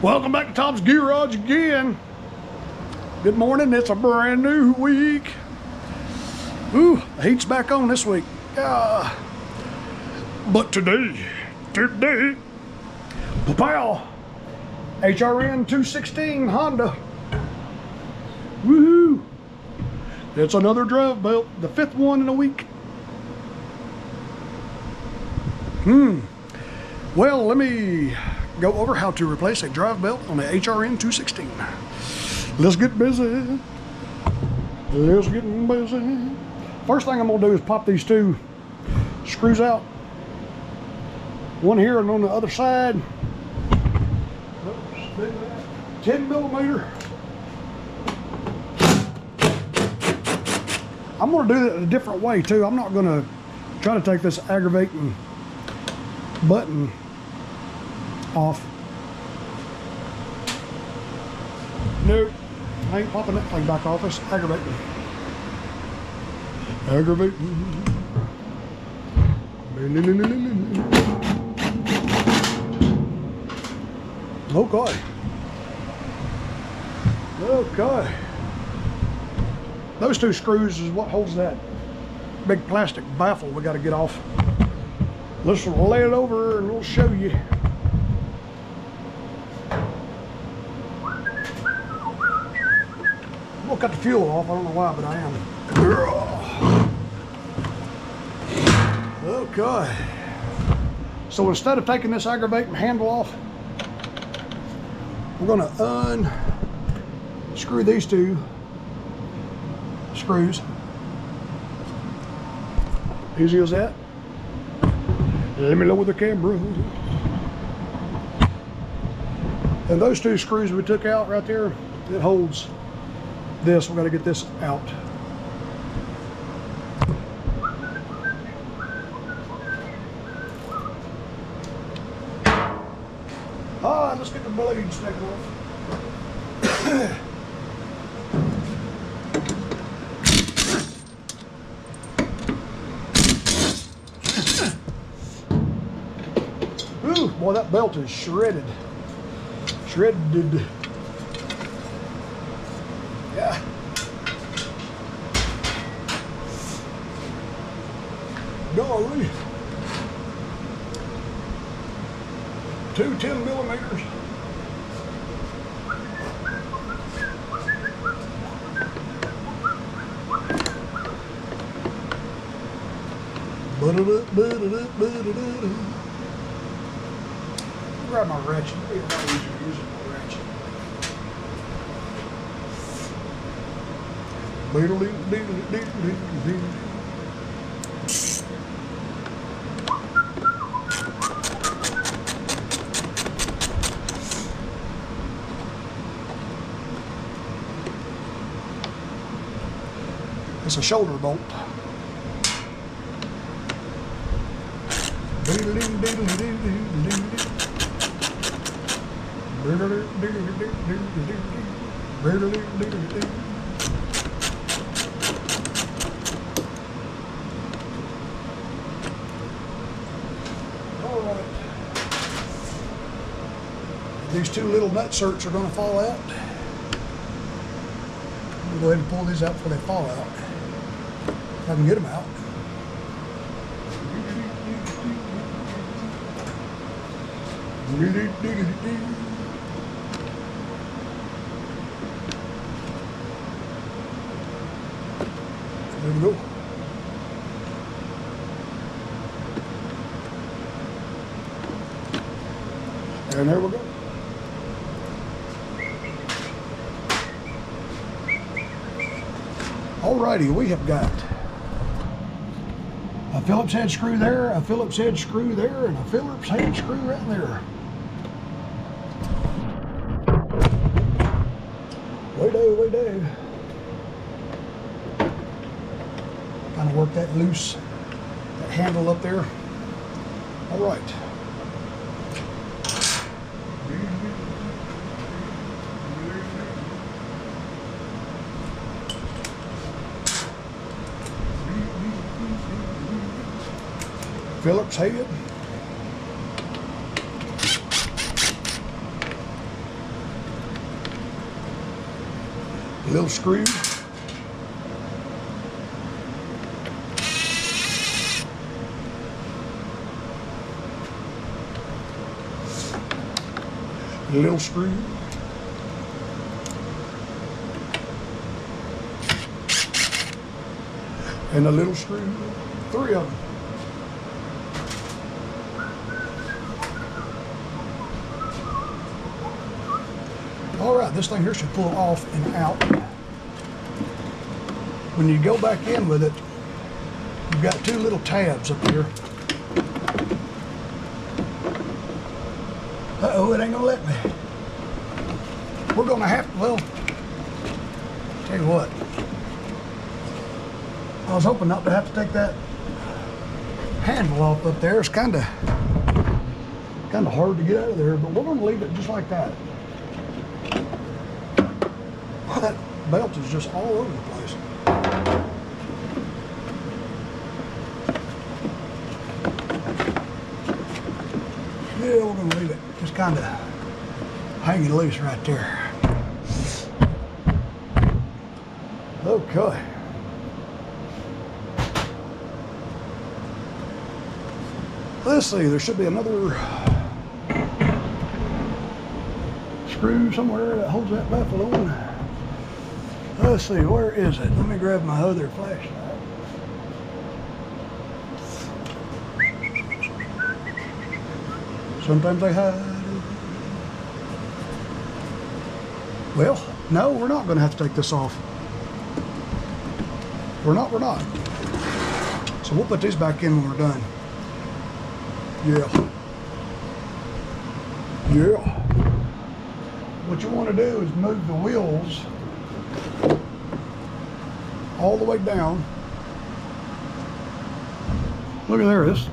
Welcome back to Tom's Garage again. Good morning, it's a brand new week. Ooh, the heat's back on this week. But today, pow, HRN216 Honda. Woohoo! It's another drive belt, the 5th one in a week. Well, let me go over how to replace a drive belt on the HRN216. Let's get busy. Let's get busy. First thing I'm gonna do is pop these two screws out. One here and on the other side. Oops, do that. 10 millimeter. I'm gonna do it a different way too. I'm not gonna try to take this aggravating button off. Nope, I ain't popping that thing back off. It's aggravating. Aggravating. Okay. Okay. Those two screws is what holds that big plastic baffle we got to get off. Let's lay it over and we'll show you. We'll cut the fuel off. I don't know why, but I am. Okay. So instead of taking this aggravating handle off, we're going to unscrew these two screws. Easy as that. Let me lower the camera. And those two screws we took out right there, it holds this. We've got to get this out. All right, let's get the blades taken off. Ooh, boy, that belt is shredded. Shredded. Yeah. Golly. 2 10 millimeters. Grab my ratchet. It'll be a lot easier using my ratchet. It's a shoulder bolt. All right. These two little nut certs are going to fall out. I'm going to go ahead and pull these out before they fall out. If I can get them out. There we go. And there we go. Alrighty, we have got a Phillips head screw there, a Phillips head screw there, and a Phillips head screw right there. Way down. Kind of work that loose, that handle up there. All right. Phillips head. Little screw. Little screw. And a little screw. 3 of them. All right, this thing here should pull off and out. When you go back in with it, you've got 2 little tabs up here. Uh-oh, it ain't gonna let me. We're gonna have to, well, tell you what. I was hoping not to have to take that handle off up there. It's kind of hard to get out of there, but we're gonna leave it just like that. Well, that belt is just all over the place. Yeah, we're gonna leave it just kind of hanging loose right there. Okay. Let's see, there should be another screw somewhere that holds that baffle on. Let's see, where is it? Let me grab my other flashlight. Sometimes they hide. Well, no, we're not going to have to take this off. We're not. So we'll put these back in when we're done. Yeah. What you want to do is move the wheels all the way down. Look at there, this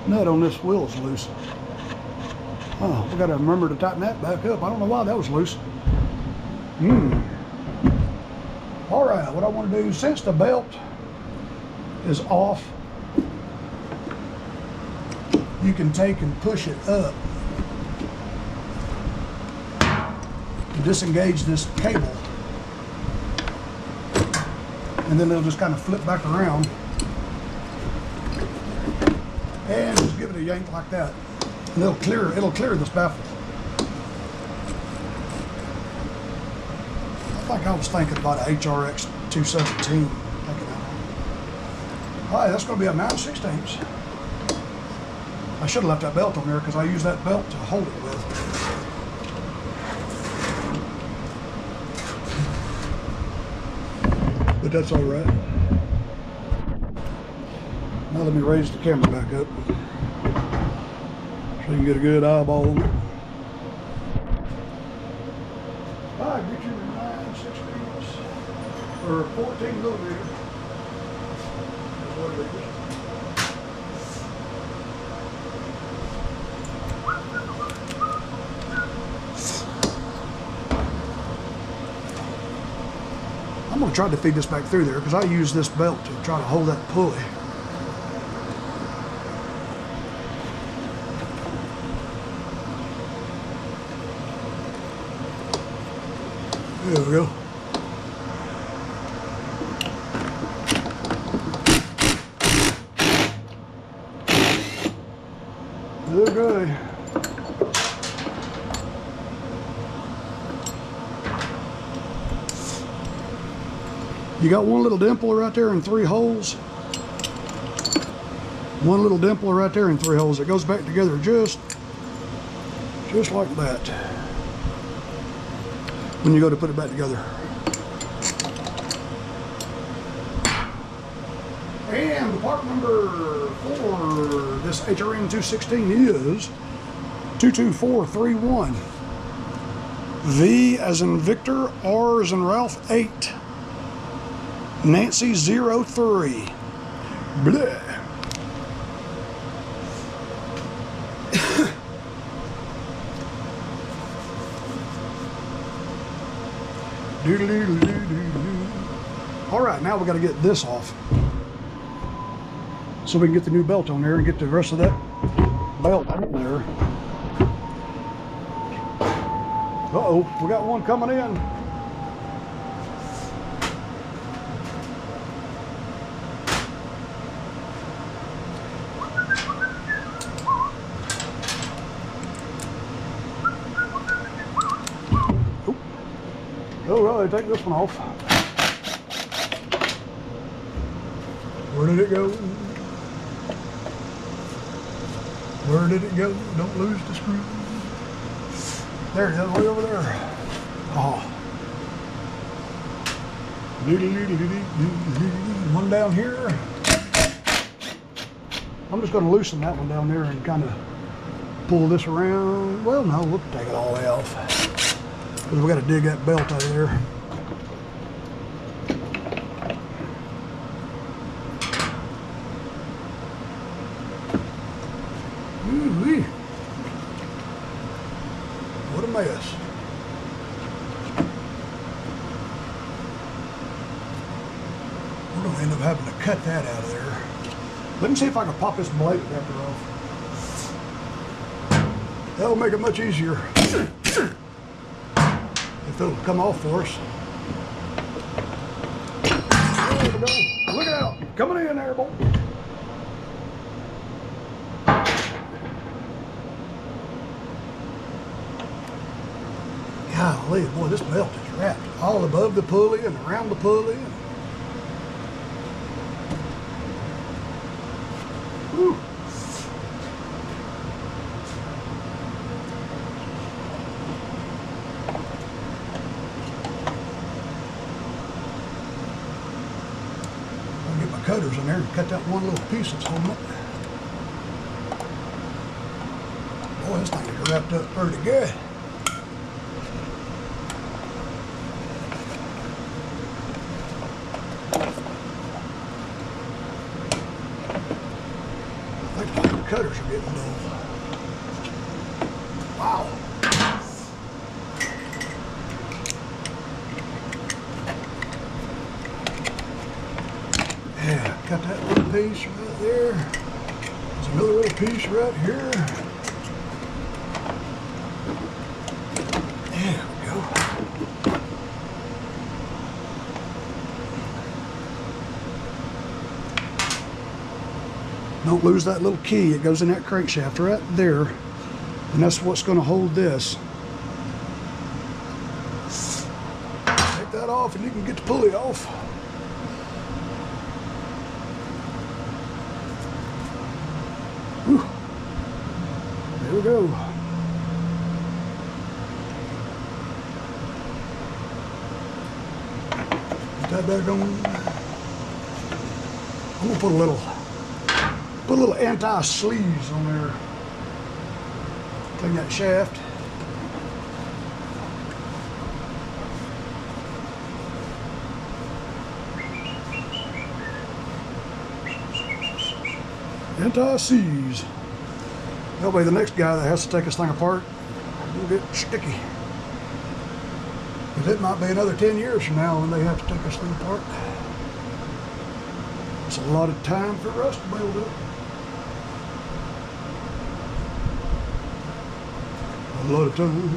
nut on this wheel is loose. Oh, we got to remember to tighten that back up. I don't know why that was loose. All right, what I want to do, since the belt is off, you can take and push it up to disengage this cable, and then it'll just kind of flip back around and just give it a yank like that, and it'll clear this baffle. I think I was thinking about an HRN216. All right, that's going to be a 9/16. I should have left that belt on there because I use that belt to hold it with. But that's all right. Now let me raise the camera back up so you can get a good eyeball on it. All right, get your 9/16 or 14 millimeter. That's what it is. I'm going to try to feed this back through there because I use this belt to try to hold that pulley. There we go. Okay. You got one little dimple right there and 3 holes. One little dimple right there and 3 holes. It goes back together just like that when you go to put it back together. And the part number for this HRN216 is 22431. V as in Victor, R as in Ralph 8. Nancy 03. Blah. All right, now we got to get this off so we can get the new belt on there and get the rest of that belt on there. Uh-oh, we got one coming in. Oh, well, they take this one off. Where did it go? Where did it go? Don't lose the screw. There it is, way over there. Oh. One down here. I'm just going to loosen that one down there and kind of pull this around. Well, no, we'll take it all the way off because we got to dig that belt out of there. Ooh-wee. What a mess. We're going to end up having to cut that out of there. Let me see if I can pop this blade adapter off. That'll make it much easier if it'll come off for us. There we go. Look out. Coming in there, boy. Golly, boy, this belt is wrapped all above the pulley and around the pulley. Whew. I'll get my cutters in there and cut that one little piece that's holding it. Boy, this thing is wrapped up pretty good. Cutters are getting dull. Wow. Yeah, got that little piece right there. There's another little piece right here. There we go. Don't lose that little key. It goes in that crankshaft right there. And that's what's going to hold this. Take that off and you can get the pulley off. Whew. There we go. Put that back on. I'm going to put a little anti-sleeves on there. Clean that shaft. Anti-seize. That way the next guy that has to take this thing apart will get sticky. Because it might be another 10 years from now when they have to take this thing apart. It's a lot of time for rust to build up. A lot of time.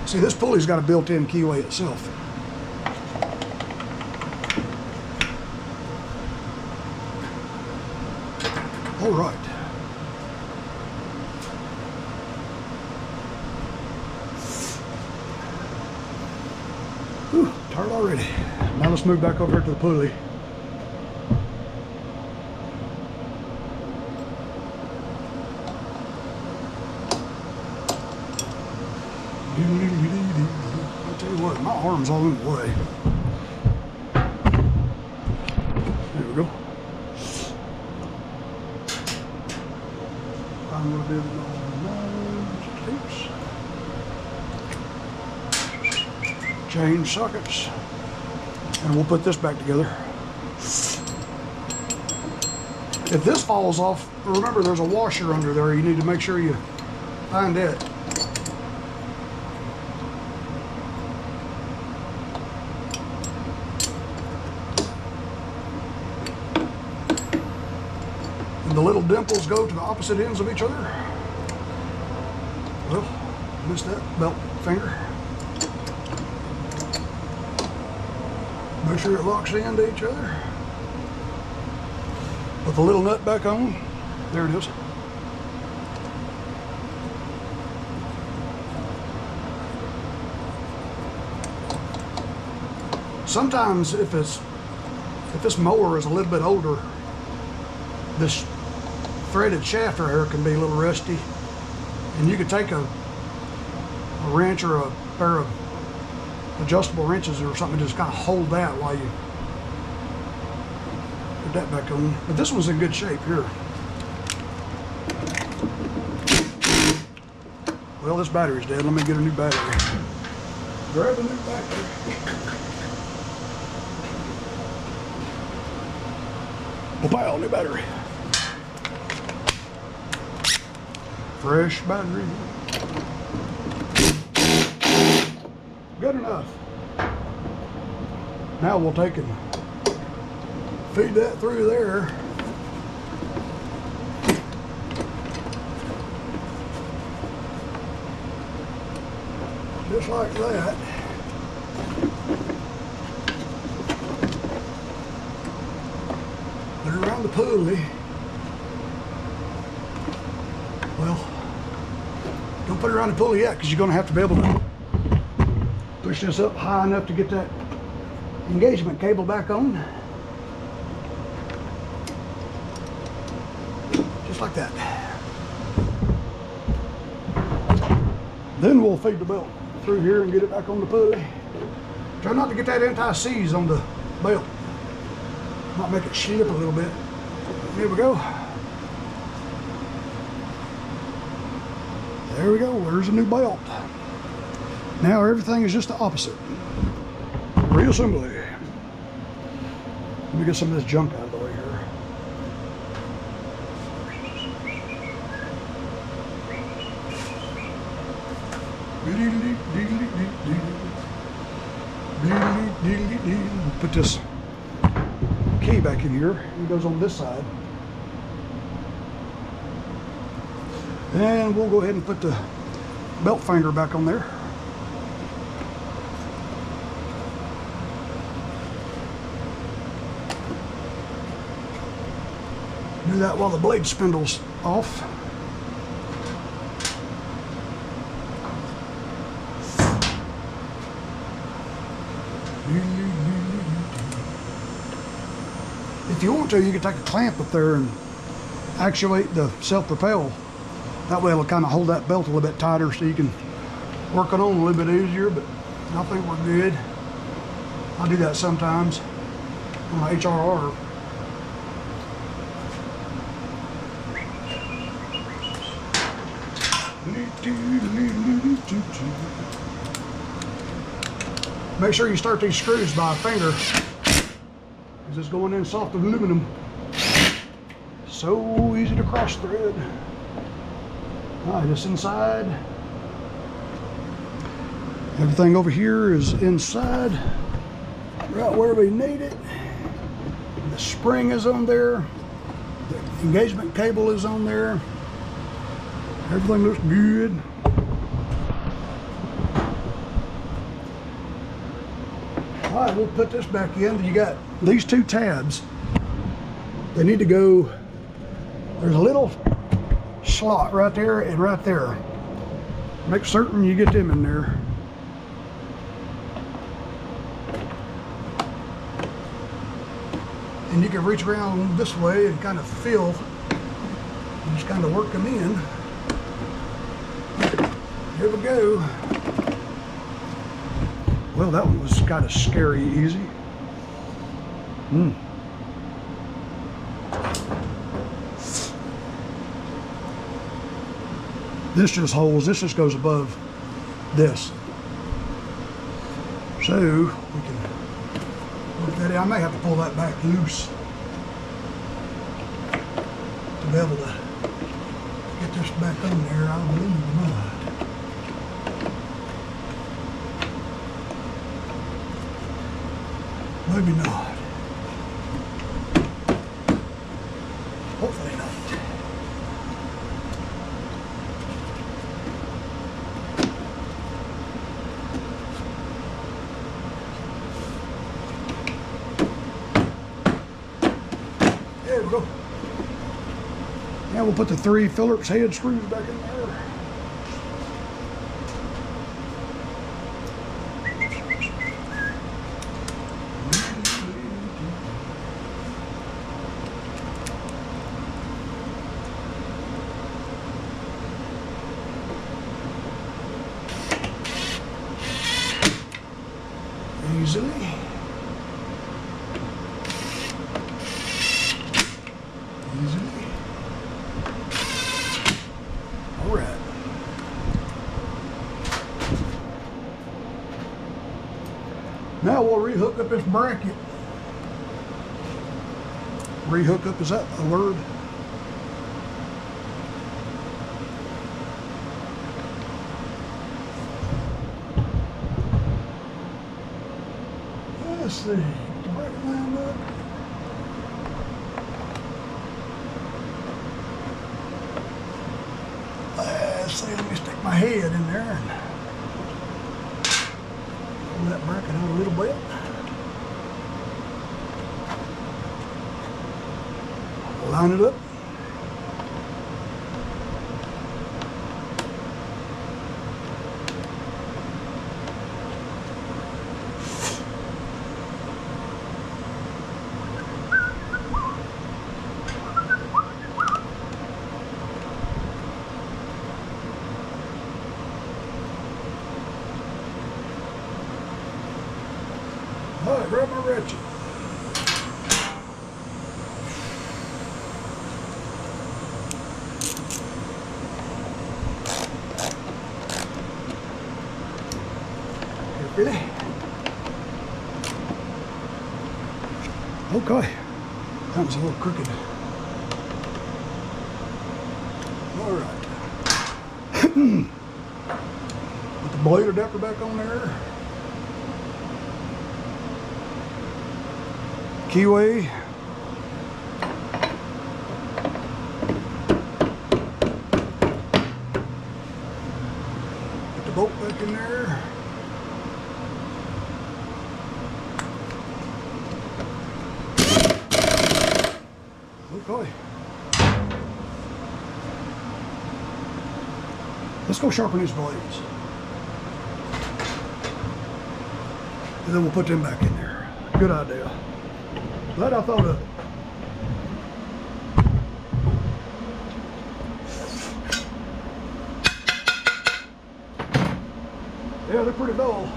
See, this pulley's got a built-in keyway itself. All right. Whew, tired already. Now let's move back over here to the pulley. I'll tell you what, my arm's all in the way. There we go. I'm going to do the change sockets, and we'll put this back together. If this falls off, remember there's a washer under there. You need to make sure you find it. The little dimples go to the opposite ends of each other. Well, missed that belt finger. Make sure it locks into each other. Put the little nut back on. There it is. Sometimes if this mower is a little bit older, this threaded shaft right here can be a little rusty, and you could take a wrench or a pair of adjustable wrenches or something, just kind of hold that while you put that back on. But this one's in good shape here. Well, this battery's dead. Let me get a new battery. Grab a new battery. Wow, new battery. Fresh battery. Good enough. Now we'll take and feed that through there. Just like that. Put it around the pulley. Well, don't put it around the pulley yet, because you're going to have to be able to push this up high enough to get that engagement cable back on. Just like that. Then we'll feed the belt through here and get it back on the pulley. Try not to get that anti-seize on the belt. Might make it slip a little bit. There we go. There we go. There's a new belt. Now everything is just the opposite. Reassembly. Let me get some of this junk out of the way here. Put this key back in here. It goes on this side. And we'll go ahead and put the belt finder back on there. Do that while the blade spindle's off. If you want to, you can take a clamp up there and actuate the self-propel. That way it'll kind of hold that belt a little bit tighter so you can work it on a little bit easier, but I think we're good. I do that sometimes on my HRR. Make sure you start these screws by a finger, because it's going in soft aluminum. So easy to cross thread. All right, this inside. Everything over here is inside, right where we need it. The spring is on there. The engagement cable is on there. Everything looks good. All right, we'll put this back in. You got these two tabs. They need to go, there's a little slot right there and right there. Make certain you get them in there. And you can reach around this way and kind of feel, and just kind of work them in. Here we go. Well, that one was kind of scary easy. This just holds, this just goes above this. So we can look at it. I may have to pull that back loose to be able to get this back on there. I believe not. Maybe not. Hopefully not. There we go. Now we'll put the 3 Phillips head screws back in there. easily. Easily. All right. Now we'll rehook up this bracket. Rehook up, is that a word? Let's see, get the bracket lined up. Let's see, let me stick my head in there and pull that bracket out a little bit. Line it up. All right, grab my ratchet. Really? Okay. That was a little crooked. All right. Put the blade adapter back on there. Keyway. Put the bolt back in there. Okay. Let's go sharpen these blades. And then we'll put them back in there. Good idea. Glad I thought of it. Yeah, they're pretty dull.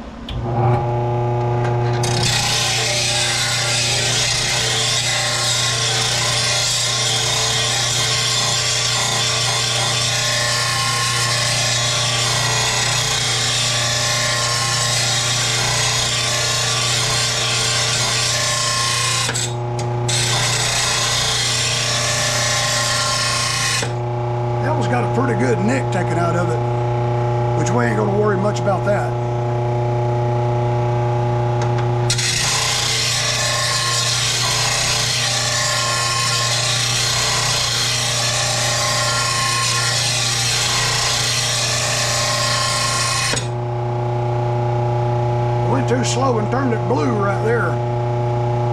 Got a pretty good nick taken out of it, which we ain't gonna worry much about that. Went too slow and turned it blue right there.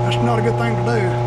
That's not a good thing to do.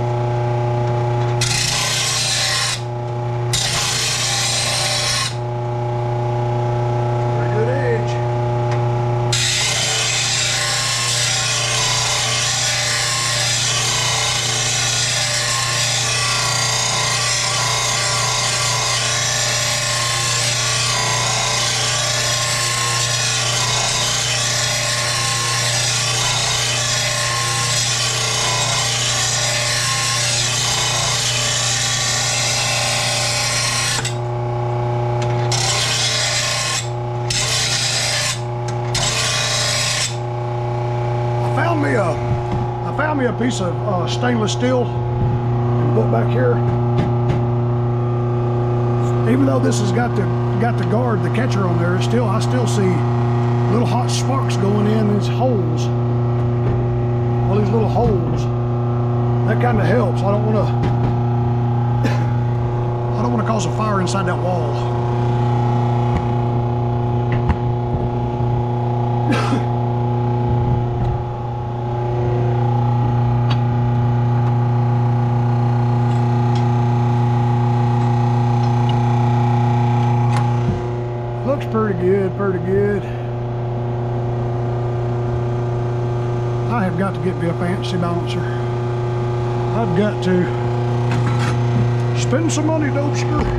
I found me a piece of stainless steel and put back here. Even though this has got the guard, the catcher on there, I still see little hot sparks going in these holes. All these little holes. That kind of helps. I don't want to cause a fire inside that wall. Looks pretty good, pretty good. I have got to get me a fancy balancer. I've got to spend some money, Dobster.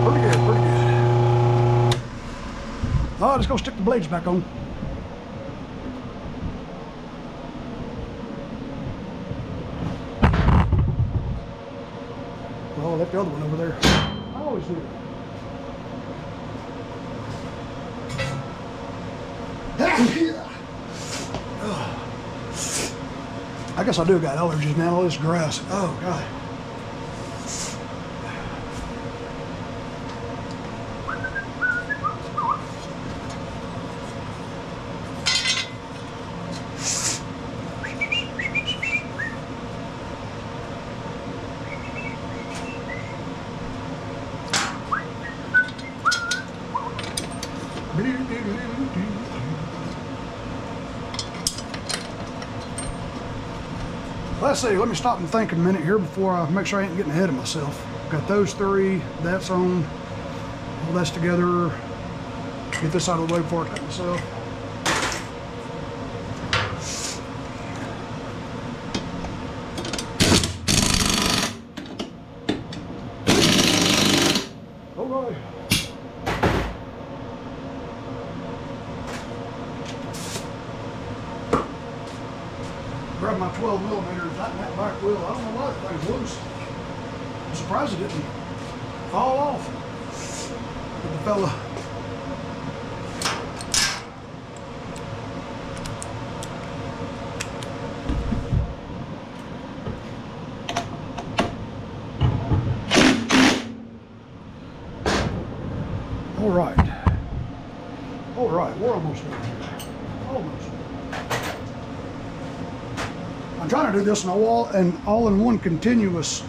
pretty good, pretty good. Oh, just go stick the blades back on. Oh, I left the other one over there. I always do. I guess I do got allergies now, all this grass. Oh, God. Let's see, let me stop and think a minute here before I make sure I ain't getting ahead of myself. Got those three, that's on, all that's together. Get this out of the way before I cut myself. All right. Grab my 12mm and tighten that back wheel. I don't know why that thing's loose. I'm surprised it didn't fall off. But the fella. All right, we're almost done here. Almost. I'm trying to do this in all in one continuous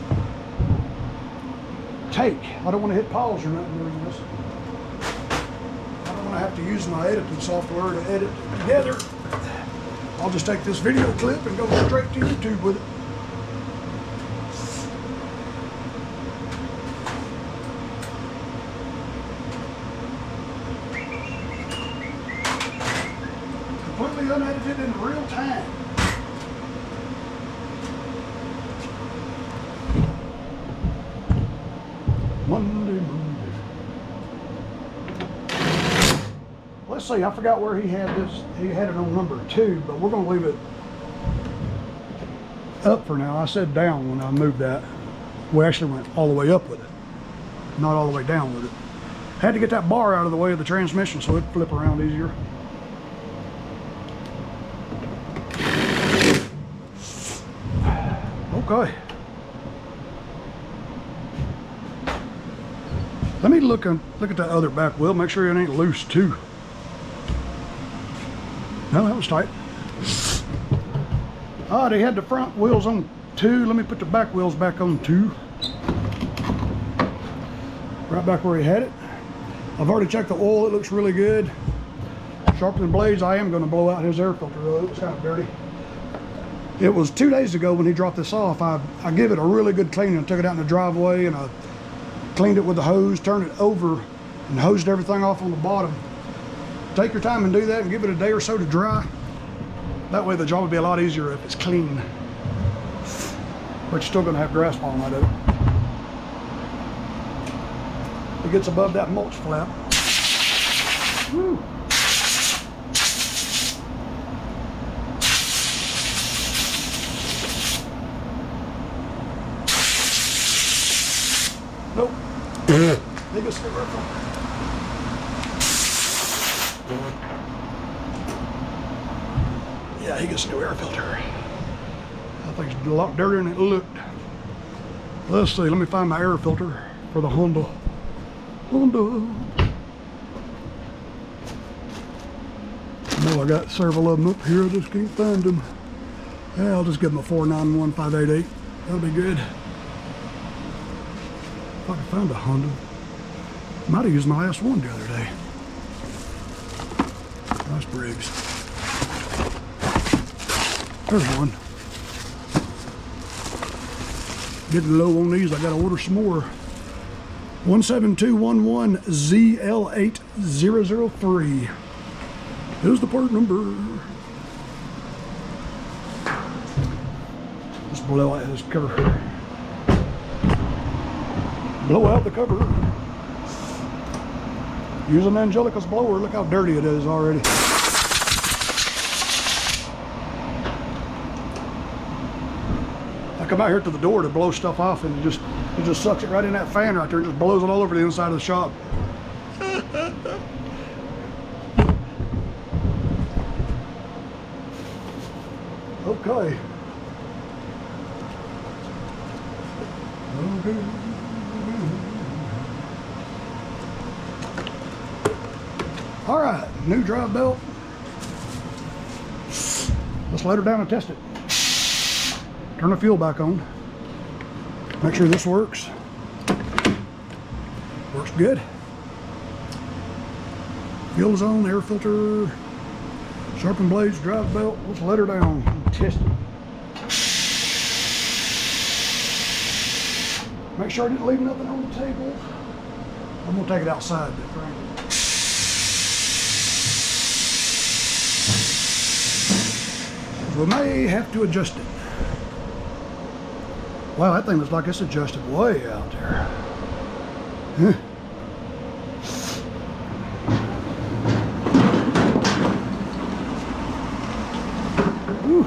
take. I don't want to hit pause or nothing during this. I don't want to have to use my editing software to edit it together. I'll just take this video clip and go straight to YouTube with it. Completely unedited in real time. Monday. Let's see, I forgot where he had this. He had it on number 2, but we're going to leave it up for now. I said down when I moved that. We actually went all the way up with it, not all the way down with it. Had to get that bar out of the way of the transmission so it'd flip around easier. Okay. Let me look at that other back wheel, make sure it ain't loose too. No, that was tight. Ah, they had the front wheels on 2. Let me put the back wheels back on 2. Right back where he had it. I've already checked the oil, it looks really good. Sharpening blades, I am going to blow out his air filter though, it was kind of dirty. It was 2 days ago when he dropped this off. I give it a really good cleaning. I took it out in the driveway and I cleaned it with the hose, turned it over, and hosed everything off on the bottom. Take your time and do that and give it a day or so to dry. That way the job will be a lot easier if it's clean. But you're still going to have grass falling out of it. It gets above that mulch flap. Woo. Nope. They go skip right. Yeah, he gets a new air filter. I think it's a lot dirtier than it looked. Let's see, let me find my air filter for the Honda. No, I got several of them up here, I just can't find them. Yeah, I'll just give them a 491588. That'll be good. If I can find a Honda. Might have used my last one the other day. Nice Briggs. There's one. Getting low on these, I gotta order some more. 17211ZL8003. Here's the part number. Let's blow out this cover. Blow out the cover. Using Angelica's blower, look how dirty it is already. I come out here to the door to blow stuff off, and it just sucks it right in that fan right there and just blows it all over the inside of the shop. Okay. All right, new drive belt. Let's let her down and test it. Turn the fuel back on. Make sure this works. Works good. Fuel is on, air filter, sharpen blades, drive belt. Let's let her down and test it. Make sure I didn't leave nothing on the table. I'm gonna take it outside, frankly. We may have to adjust it. Wow, that thing looks like it's adjusted way out there. Huh. Whew.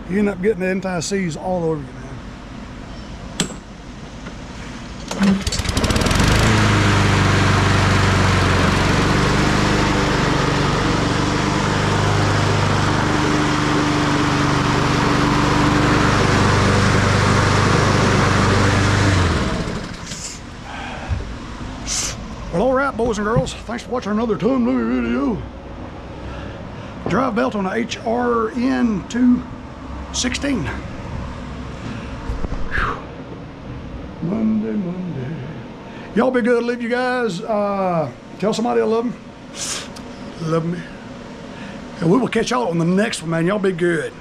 You end up getting the anti-seize all over you, man. Well, all right, boys and girls, thanks for watching another time-limit video. Drive belt on a HRN216. Monday. Y'all be good. Leave you guys. Tell somebody I love them. Love me. And we will catch y'all on the next one, man. Y'all be good.